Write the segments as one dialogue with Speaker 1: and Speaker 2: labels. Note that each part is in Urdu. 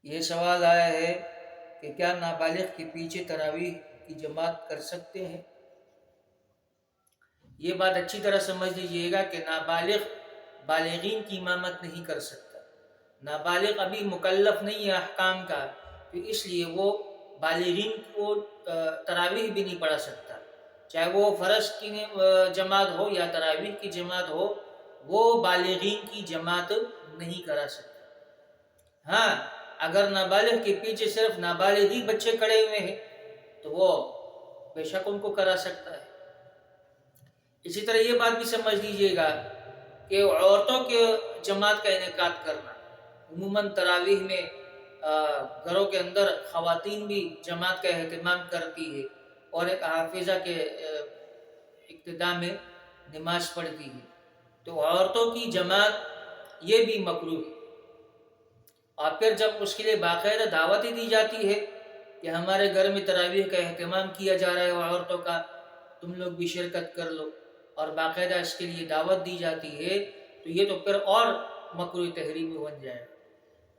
Speaker 1: یہ سوال آیا ہے کہ کیا نابالغ کے پیچھے تراویح کی جماعت کر سکتے ہیں؟ یہ بات اچھی طرح سمجھ لیجیے گا کہ نابالغ بالغین کی امامت نہیں کر سکتا۔ نابالغ ابھی مکلف نہیں ہے احکام کا، تو اس لیے وہ بالغین کو تراویح بھی نہیں پڑھا سکتا، چاہے وہ فرض کی جماعت ہو یا تراویح کی جماعت ہو، وہ بالغین کی جماعت نہیں کرا سکتا۔ ہاں، اگر نابالغ کے پیچھے صرف نابالغ ہی بچے کھڑے ہوئے ہیں تو وہ بے شک ان کو کرا سکتا ہے۔ اسی طرح یہ بات بھی سمجھ لیجیے گا کہ عورتوں کے جماعت کا انعقاد کرنا، عموماً تراویح میں گھروں کے اندر خواتین بھی جماعت کا اہتمام کرتی ہے اور ایک حافظہ کے اقتداء میں نماز پڑھتی ہے، تو عورتوں کی جماعت یہ بھی مکروہ ہے۔ اور پھر جب اس کے لیے باقاعدہ دعوتیں دی جاتی ہے کہ ہمارے گھر میں تراویح کا اہتمام کیا جا رہا ہے عورتوں کا، تم لوگ بھی شرکت کر لو، اور باقاعدہ اس کے لیے دعوت دی جاتی ہے، تو یہ تو پھر اور مکروہ تحریمی بن جائے گا۔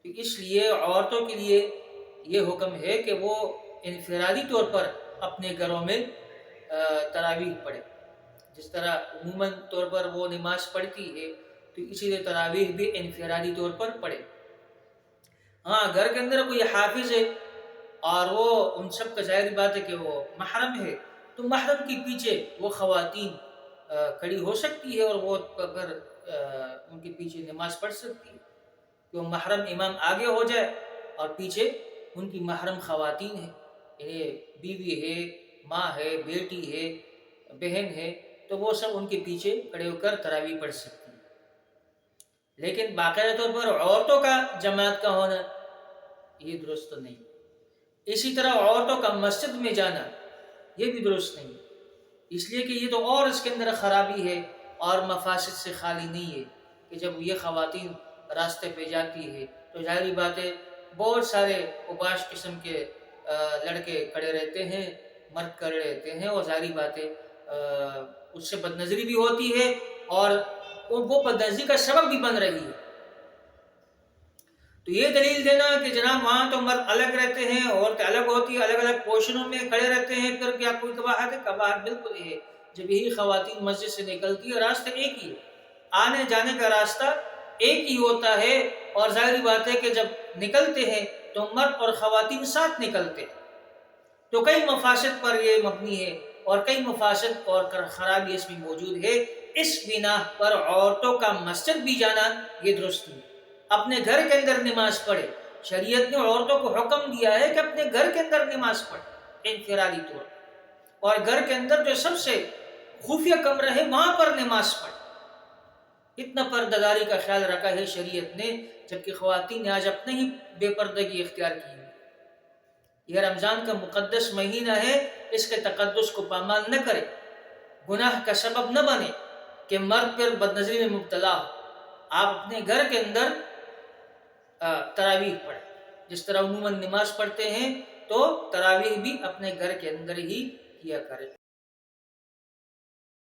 Speaker 1: تو اس لیے عورتوں کے لیے یہ حکم ہے کہ وہ انفرادی طور پر اپنے گھروں میں تراویح پڑھے، جس طرح عموماً طور پر وہ نماز پڑھتی ہے، تو اسی لیے تراویح بھی انفرادی طور پر پڑھے۔ ہاں، گھر کے اندر کوئی حافظ ہے اور وہ ان سب کا ظاہر بات ہے کہ وہ محرم ہے، تو محرم کے پیچھے وہ خواتین کھڑی ہو سکتی ہے اور وہ اگر ان کے پیچھے نماز پڑھ سکتی ہے، کہ وہ محرم امام آگے ہو جائے اور پیچھے ان کی محرم خواتین ہیں، یعنی بیوی ہے، ماں ہے، بیٹی ہے، بہن ہے، تو وہ سب ان کے پیچھے کھڑے ہو کر تراویح پڑھ سکتی ہیں۔ لیکن باقاعدہ طور پر عورتوں کا جماعت کا ہونا یہ درست نہیں۔ اسی طرح عورتوں کا مسجد میں جانا یہ بھی درست نہیں، اس لیے کہ یہ تو اور اس کے اندر خرابی ہے اور مفاسد سے خالی نہیں ہے کہ جب یہ خواتین راستے پہ جاتی ہے تو ظاہری بات ہے بہت سارے اوباش قسم کے لڑکے کھڑے رہتے ہیں، مرد کھڑے رہتے ہیں، اور ظاہری بات ہے اس سے بدنظری بھی ہوتی ہے اور وہ بدنظری کا سبب بھی بن رہی ہے۔ تو یہ دلیل دینا کہ جناب وہاں تو مرد الگ رہتے ہیں، عورتیں الگ ہوتی ہیں، الگ الگ پوشنوں میں کھڑے رہتے ہیں، پھر کیا کوئی قباحت ہے؟ قباحت بالکل ہے۔ جب یہی خواتین مسجد سے نکلتی ہے، راستہ ایک ہی ہے، آنے جانے کا راستہ ایک ہی ہوتا ہے، اور ظاہری بات ہے کہ جب نکلتے ہیں تو مرد اور خواتین ساتھ نکلتے ہیں، تو کئی مفاسد پر یہ مبنی ہے اور کئی مفاسد اور خرابی اس میں موجود ہے۔ اس بنا پر عورتوں کا مسجد بھی جانا یہ درست نہیں۔ اپنے گھر کے اندر نماز پڑھے، شریعت نے عورتوں کو حکم دیا ہے کہ اپنے گھر کے اندر نماز پڑھے انفرادی طور پر، اور گھر کے اندر جو سب سے خفیہ کمرہ ہے وہاں پر نماز پڑھے۔ اتنا پردہ داری کا خیال رکھا ہے شریعت نے، جبکہ خواتین نے آج اپنے ہی بے پردگی اختیار کی ہے۔ یہ رمضان کا مقدس مہینہ ہے، اس کے تقدس کو پامال نہ کرے، گناہ کا سبب نہ بنے کہ مرد پھر بدنظری میں مبتلا ہو۔ آپ اپنے گھر کے اندر تراویح پڑھیں، جس طرح عموماً نماز پڑھتے ہیں تو تراویح بھی اپنے گھر کے اندر ہی کیا کریں۔